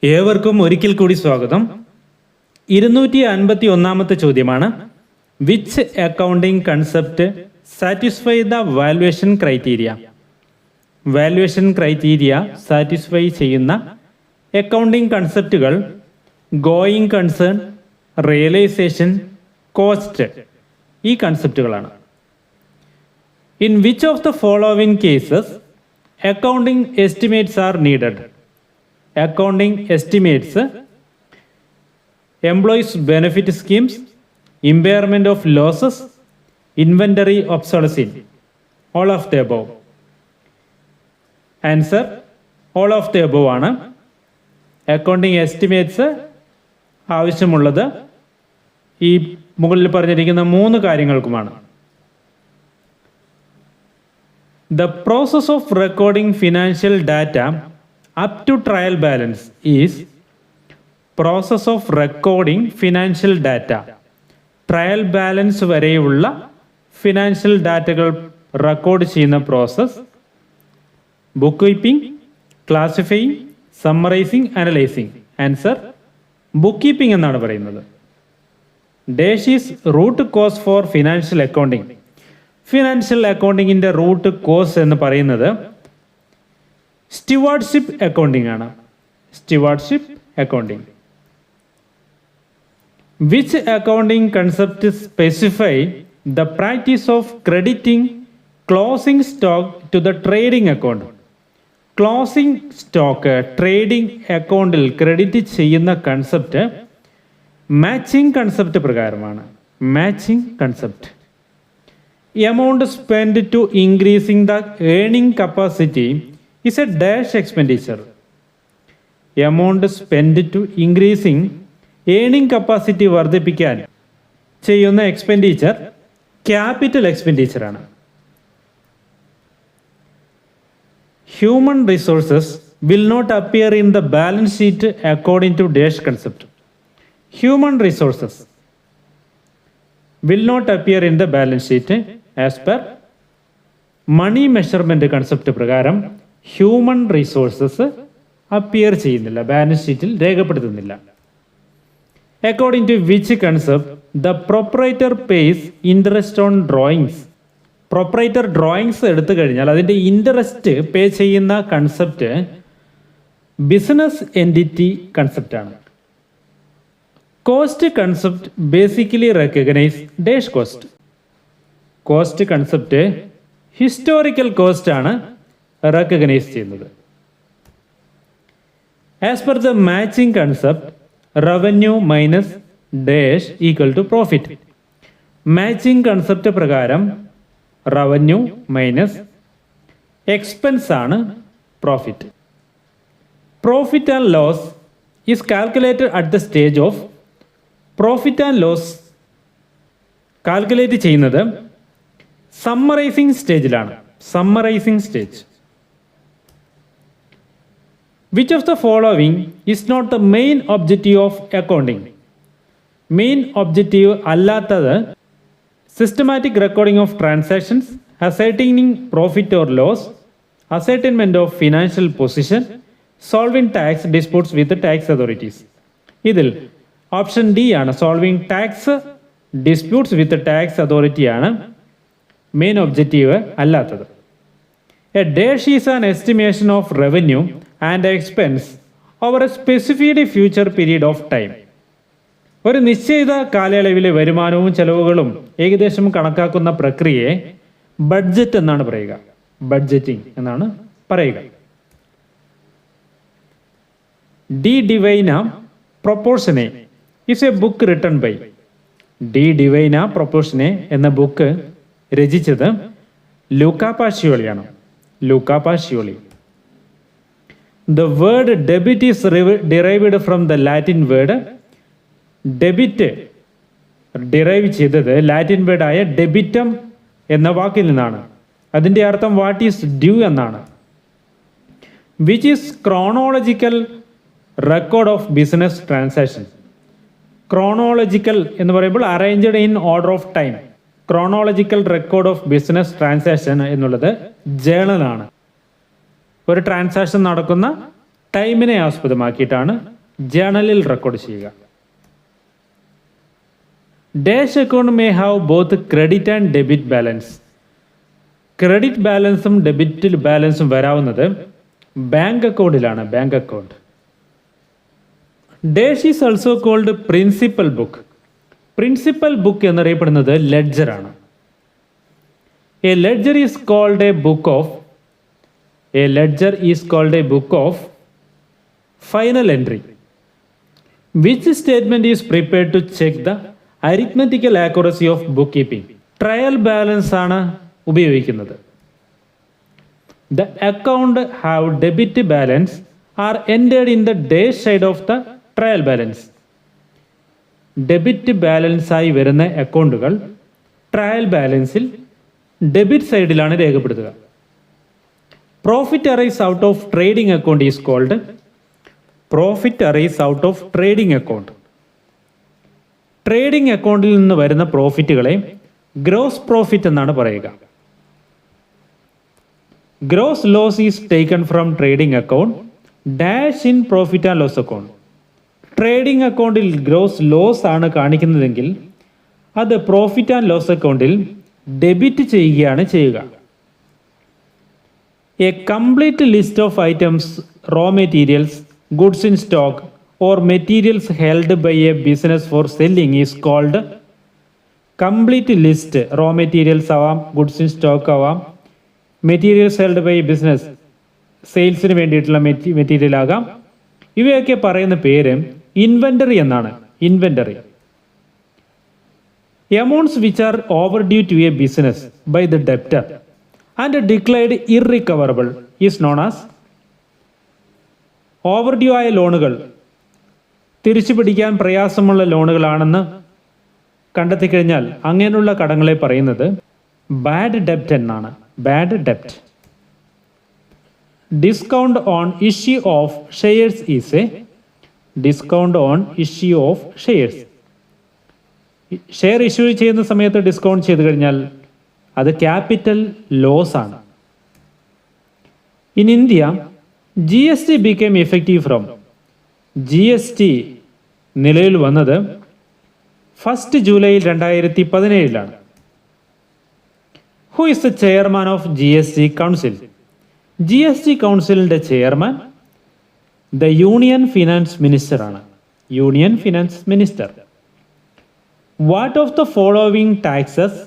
ഏവർക്കും ഒരിക്കൽ കൂടി സ്വാഗതം. 251 ചോദ്യമാണ്. Which accounting concept satisfy the valuation criteria? Valuation criteria satisfy ചെയ്യുന്ന അക്കൗണ്ടിംഗ് കൺസെപ്റ്റുകൾ ഗോയിങ് കൺസേൺ, റിയലൈസേഷൻ, കോസ്റ്റ്, ഈ കൺസെപ്റ്റുകളാണ്. In which of the following cases accounting estimates are needed? Accounting estimates employees benefit schemes, impairment of losses, inventory obsolescence. All of the above. Answer: all of the above ആണ്. Accounting estimates ആവശ്യമുള്ളത് ഈ മുകളിൽ പറഞ്ഞിരിക്കുന്ന 3 കാര്യങ്ങൾക്കുമാണ്. The process of recording financial data up to trial balance is process of recording financial data. Trial balance വരെയുള്ള financial ഡാറ്റകൾ record ചെയ്യുന്ന process bookkeeping, classifying, summarising, analysing. Answer: bookkeeping എന്നാണ് പറയുന്നത്. Dash is root cause for financial accounting. Financial അക്കൗണ്ടിങ്ങിൻ്റെ root cause എന്ന് പറയുന്നത് stewardship accounting ആണ്. Stewardship accounting. Which accounting concept specify the practice of crediting closing stock to the trading account? Closing stock trading അക്കൗണ്ടിൽ credit ചെയ്യുന്ന concept matching concept പ്രകാരമാണ്. Matching concept. Amount spend to increasing the earning capacity is a dash expenditure. Amount spent to increasing earning capacity വർദ്ധിപ്പിക്കാൻ ചെയ്യുന്ന expenditure capital expenditure ആണ്. Human resources will not appear in the balance sheet according to dash concept. Human resources will not appear in the balance sheet as per money measurement concept പ്രകാരം human resources appear ചെയ്യുന്നില്ല, balance ഷീറ്റിൽ രേഖപ്പെടുത്തുന്നില്ല. According to which concept the proprietor pays interest on drawings? Proprietor drawings എടുത്തു കഴിഞ്ഞാൽ അതിൻ്റെ interest pay ചെയ്യുന്ന concept business entity കൺസെപ്റ്റാണ്. Cost concept basically recognise dash cost. Cost concept historical cost ആണ് recognise ചെയ്യുന്നത്. As per the matching concept revenue minus dash equal to profit. Matching concept പ്രകാരം revenue minus expense ആണ് profit. Profit and loss is calculated at the stage of. Profit and loss calculate ചെയ്യുന്നത് summarising സ്റ്റേജിലാണ്. Summarising stage. Which of the following is not the main objective of accounting? Main objective അല്ലാത്തത് systematic recording of transactions, ascertaining profit or loss, ascertainment of financial position, solving tax disputes with tax authorities. ഇതിൽ option D ആണ്. Solving tax disputes with tax അതോറിറ്റിയാണ് main objective അല്ലാത്തത്. A dash is an estimation of revenue and expense over a specified future period of time. ഒരു നിശ്ചിത കാലയളവിലെ വരുമാനവും ചെലവുകളും ഏകദേശം കണക്കാക്കുന്ന പ്രക്രിയയെ ബഡ്ജറ്റ് എന്നാണ് പറയുക. ബഡ്ജറ്റിംഗ് എന്നാണ് പറയുക. De Divina Proportione is a book written by. De Divina Proportione എന്ന ബുക്ക് രചിച്ചത് ലൂക്കാ പാഷിയോളിയാണ്. Luca Pacioli. The word debit is derived from the Latin word. Debit derive ചെയ്തത് ലാറ്റിൻ വേർഡായ ഡെബിറ്റം എന്ന വാക്കിൽ നിന്നാണ്. അതിൻ്റെ അർത്ഥം വാട്ട് ഈസ് ഡ്യൂ എന്നാണ്. Which is chronological record of business transaction. Chronological എന്ന് പറയുമ്പോൾ arranged in order of time. Chronological record of business transaction എന്നുള്ളത് ജേണലാണ്. ഒരു ട്രാൻസാക്ഷൻ നടക്കുന്ന ടൈമിനെ ആസ്പദമാക്കിയിട്ടാണ് ജേണലിൽ റെക്കോർഡ് ചെയ്യുക. Dash account may have both credit and debit balance. Credit ബാലൻസും ഡെബിറ്റ് ബാലൻസും വരാവുന്നത് ബാങ്ക് അക്കൗണ്ടിലാണ്. Bank account. Dash is also called principal book. Principal book എന്നറിയപ്പെടുന്നത് ലെഡ്ജറാണ്. A ledger is called a book of final entry. Which statement is prepared to check the arithmetical accuracy of book keeping. Trial balance ആണ് ഉപയോഗിക്കുന്നത്. The account have debit balance are entered in the dash side of the trial balance. Debit ബാലൻസായി വരുന്ന അക്കൗണ്ടുകൾ trial ബാലൻസിൽ debit സൈഡിലാണ് രേഖപ്പെടുത്തുക. Profit arise out of trading account is called trading അക്കൗണ്ടിൽ നിന്ന് വരുന്ന പ്രോഫിറ്റുകളെ ഗ്രോസ് പ്രോഫിറ്റ് എന്നാണ് പറയുക. Gross loss is taken from trading account dash in profit and loss account. Trading അക്കൗണ്ടിൽ ഗ്രോസ് ലോസ് ആണ് കാണിക്കുന്നതെങ്കിൽ അത് പ്രോഫിറ്റ് ആൻഡ് ലോസ് അക്കൗണ്ടിൽ ഡെബിറ്റ് ചെയ്യുകയാണ് ചെയ്യുക. A complete list of items, raw materials, goods in stock or materials held by a business for selling is called. Complete list raw materials ആവാം, goods in stock ആവാം, materials held by business സെയിൽസിന് വേണ്ടിയിട്ടുള്ള material ആകാം. ഇവയൊക്കെ പറയുന്ന പേര് inventory എന്നാണ്. Inventory. Amounts which are over due to a business by the debtor and declared irrecoverable is known as. Over due ആയ ലോണുകൾ, തിരിച്ചു പിടിക്കാൻ പ്രയാസമുള്ള ലോണുകളാണെന്ന് കണ്ടെത്തിക്കഴിഞ്ഞാൽ അങ്ങനെയുള്ള കടങ്ങളെ പറയുന്നത് ബാഡ് ഡെപ്റ്റ് എന്നാണ്. ബാഡ് ഡെപ്റ്റ്. Discount on issue of shares is a share issue ചെയ്യുന്ന സമയത്ത് ഡിസ്കൗണ്ട് ചെയ്ത് കഴിഞ്ഞാൽ അത് ക്യാപിറ്റൽ ലോസ് ആണ്. In India GST became effective from. GST നിലവിൽ വന്നത് 1 July 2017. Who is the chairman of GST council? GST കൗൺസിലിൻ്റെ chairman the union finance minister ആണ്. Union finance minister. What of the following taxes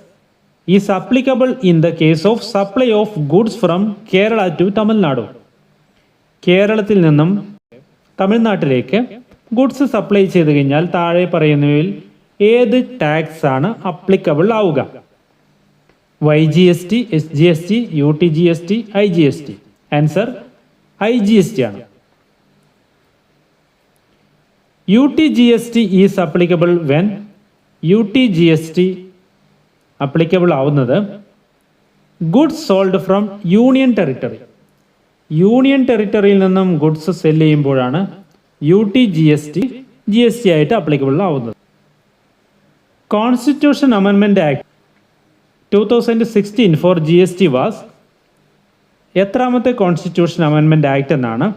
is applicable in the case of supply of goods from Kerala to Tamil Nadu? കേരളത്തിൽ നിന്നും തമിഴ്നാട്ടിലേക്ക് goods supply ചെയ്ത് കഴിഞ്ഞാൽ താഴെ പറയുന്നവയിൽ ഏത് ടാക്സ് ആണ് അപ്ലിക്കബിൾ ആവുക? YGST, SGST, UTGST, IGST. Answer IGST ആണ്. UTGST is applicable when. UTGST applicable ആവുന്നത് goods sold from union territory. Union ടെറിട്ടറിയിൽ നിന്നും ഗുഡ്സ് സെല് ചെയ്യുമ്പോഴാണ് UTGST GST ആയിട്ട് അപ്ലിക്കബിൾ ആവുന്നത്. Constitution amendment act 2016 for GST was. എത്രാമത്തെ കോൺസ്റ്റിറ്റ്യൂഷൻ അമെൻമെൻറ്റ് ആക്ട് എന്നാണ്?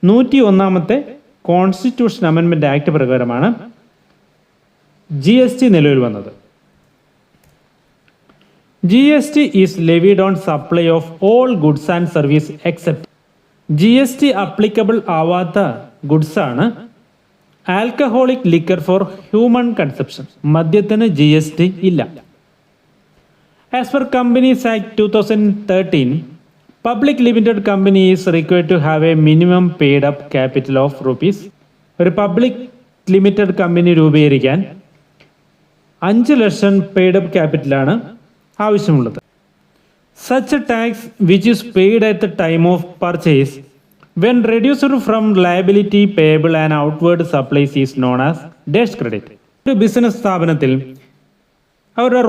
101ാമത്തെ കോൺസ്റ്റിറ്റ്യൂഷൻ അമെൻമെൻറ്റ് ആക്ട് പ്രകാരമാണ് GST നിലവിൽ വന്നത്. GST is levied on supply of all goods and service except. GST applicable ആവാത്ത ഗുഡ്സ് ആണ് alcoholic liquor for human consumption. മദ്യത്തിന് GST ഇല്ല. As per companies act 2013, public limited company is required to have a minimum paid up capital of rupees. ഒരു public limited company രൂപീകരിക്കാൻ 5 ലക്ഷം paid up ക്യാപിറ്റലാണ് ആവശ്യമുള്ളത്. Such tax which is paid at the time of purchase when reduced from liability payable and outward supplies is known as dash credit. ഒരു business സ്ഥാപനത്തിൽ അവരുടെ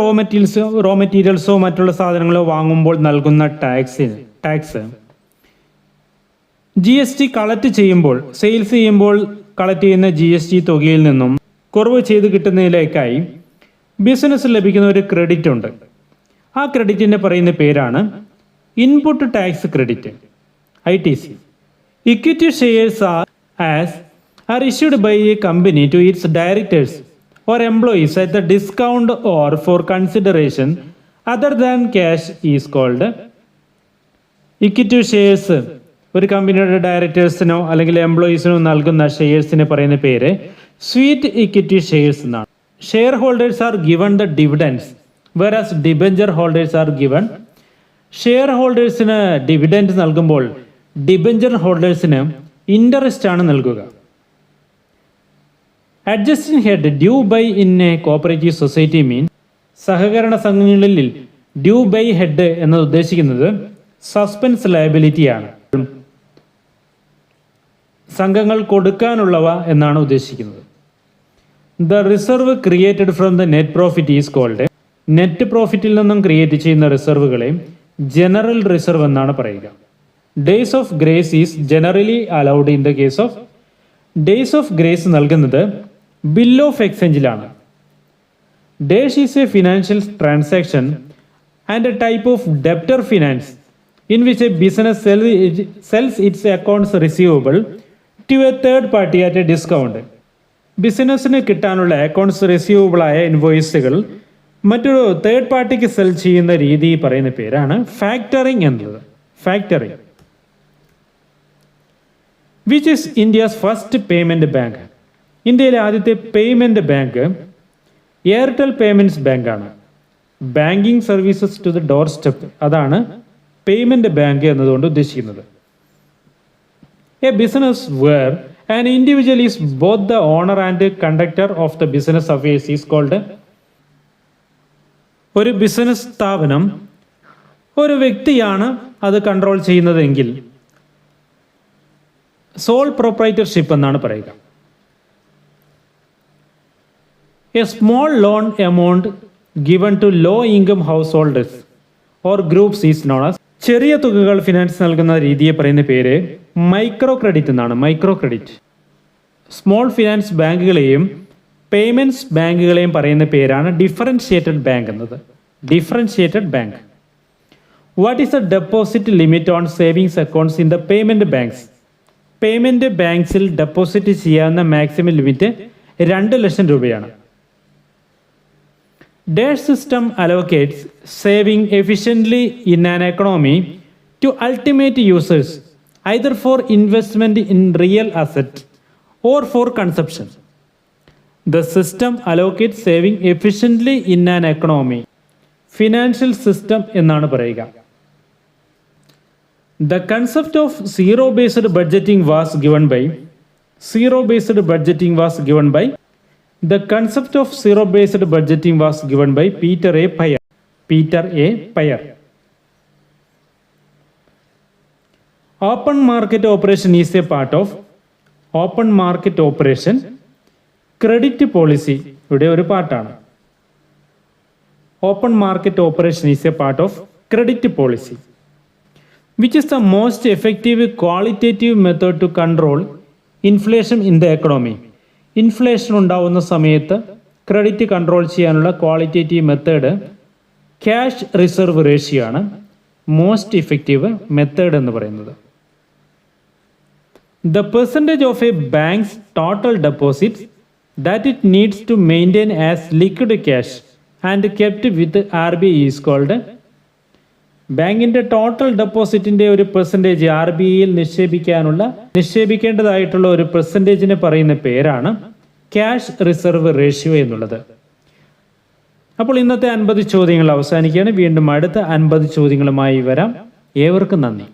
raw മെറ്റീരിയൽസോ മറ്റുള്ള സാധനങ്ങളോ വാങ്ങുമ്പോൾ നൽകുന്ന ടാക്സ് GST കളക്ട് ചെയ്യുമ്പോൾ, സെയിൽസ് ചെയ്യുമ്പോൾ കളക്ട് ചെയ്യുന്ന GST തുകയിൽ നിന്നും കുറവ് ചെയ്ത് കിട്ടുന്നതിലേക്കായി ബിസിനസ് ലഭിക്കുന്ന ഒരു ക്രെഡിറ്റ് ഉണ്ട്. ആ ക്രെഡിറ്റിനെ പറയുന്ന പേരാണ് input tax credit, ITC. Equity shares are issued by a company to its directors or employees at a discount or for consideration other than cash is called equity shares. ഒരു കമ്പനിയുടെ ഡയറക്ടേഴ്സിനോ അല്ലെങ്കിൽ എംപ്ലോയീസിനോ നൽകുന്ന ഷെയർസിന് പറയുന്ന പേര് സ്വീറ്റ് ഇക്വിറ്റി ഷെയർസ് എന്നാണ്. Share holders are given the dividends whereas debenture holders are given. Share ഹോൾഡേഴ്സിന് ഡിവിഡൻഡ് നൽകുമ്പോൾ ഡിബഞ്ചർ ഹോൾഡേഴ്സിന് ഇൻട്രസ്റ്റ് ആണ് നൽകുക. Adjusting head due by in a cooperative society mean, സഹകരണ സംഘങ്ങളിൽ ഡ്യൂ ബൈ ഹെഡ് എന്നത് ഉദ്ദേശിക്കുന്നത് സസ്പെൻസ് ലയബിലിറ്റിയാണ്. സംഘങ്ങൾ കൊടുക്കാനുള്ളവ എന്നാണ് ഉദ്ദേശിക്കുന്നത്. The reserve created from the net profit is called, net പ്രോഫിറ്റിൽ നിന്നും ക്രിയേറ്റ് ചെയ്യുന്ന റിസർവുകളെ ജനറൽ റിസർവ് എന്നാണ് പറയുക. Days of grace is generally allowed in the case of, days of grace നൽകുന്നത് ബിൽ ഓഫ് എക്സ്ചേഞ്ചിലാണ്. Dash is a financial transaction and a type of debtor finance in which a business sells its accounts receivable to a third party at a discount. ബിസിനസ്സിന് കിട്ടാനുള്ള accounts receivable ആയ ഇൻവോയ്സുകൾ മറ്റൊരു third പാർട്ടിക്ക് cell ചെയ്യുന്ന രീതി പറയുന്ന പേരാണ് ഫാക്ടറിംഗ് എന്നുള്ളത്. Factoring. Which is India's first payment bank? ഇന്ത്യയിലെ ആദ്യത്തെ പേയ്മെന്റ് ബാങ്ക് എയർടെൽ പേയ്മെന്റ്സ് ബാങ്കാണ്. Banking services to the doorstep, അതാണ് പേയ്മെന്റ് ബാങ്ക് എന്നതുകൊണ്ട് ഉദ്ദേശിക്കുന്നത്. A business where an individual is both the owner and conductor of the business affairs is called. ഒരു business സ്ഥാപനം ഒരു വ്യക്തിയാണ് അത് കൺട്രോൾ ചെയ്യുന്നതെങ്കിൽ സോൾ പ്രൊപ്രൈറ്റർഷിപ്പ് എന്നാണ് പറയുക. A small loan amount given to low income house holders or groups is known as, ചെറിയ തുകകൾ ഫിനാൻസ് നൽകുന്ന രീതിയെ പറയുന്ന പേര് മൈക്രോ ക്രെഡിറ്റ് എന്നാണ്. Micro credit. സ്മോൾ ഫിനാൻസ് ബാങ്കുകളെയും പേയ്മെന്റ്സ് ബാങ്കുകളെയും പറയുന്ന പേരാണ് ഡിഫറൻഷിയേറ്റഡ് ബാങ്ക് എന്നത്. Differentiated bank. What is the deposit limit on savings accounts in the payment banks? Payment ബാങ്ക്സിൽ ഡെപ്പോസിറ്റ് ചെയ്യാവുന്ന മാക്സിമം ലിമിറ്റ് 2 ലക്ഷം രൂപയാണ്. Dash system allocates saving efficiently in an economy to ultimate users, either for investment in real asset or for consumption. The system allocates saving efficiently in an economy. Financial system എന്നാണ് പറയുക. The concept of zero-based budgeting was given by, zero-based budgeting was given by, the concept of zero-based budgeting was given by Peter A. Payer. Peter A. Payer. Open market operation is a part of, open market operation credit policy ഇവിടെ ഒരു പാർട്ടാണ്. Open market operation is a part of credit policy, which is the most effective qualitative method to control inflation in the economy. Inflation ഉണ്ടാവുന്ന സമയത്ത് credit control ചെയ്യാനുള്ള qualitative method cash reserve ratio ആണ് most effective method എന്ന് പറയുന്നത്. The percentage of a bank's total deposits that it needs to maintain as liquid cash and kept with RBI is called. ബാങ്കിൻ്റെ total ഡെപ്പോസിറ്റിൻ്റെ ഒരു percentage RBIയിൽ നിക്ഷേപിക്കേണ്ടതായിട്ടുള്ള ഒരു പെർസെൻറ്റേജിനെ പറയുന്ന പേരാണ് cash reserve ratio എന്നുള്ളത്. അപ്പോൾ ഇന്നത്തെ 50 ചോദ്യങ്ങൾ അവസാനിക്കുകയാണ്. വീണ്ടും അടുത്ത 50 ചോദ്യങ്ങളുമായി വരാം. ഏവർക്കും നന്ദി.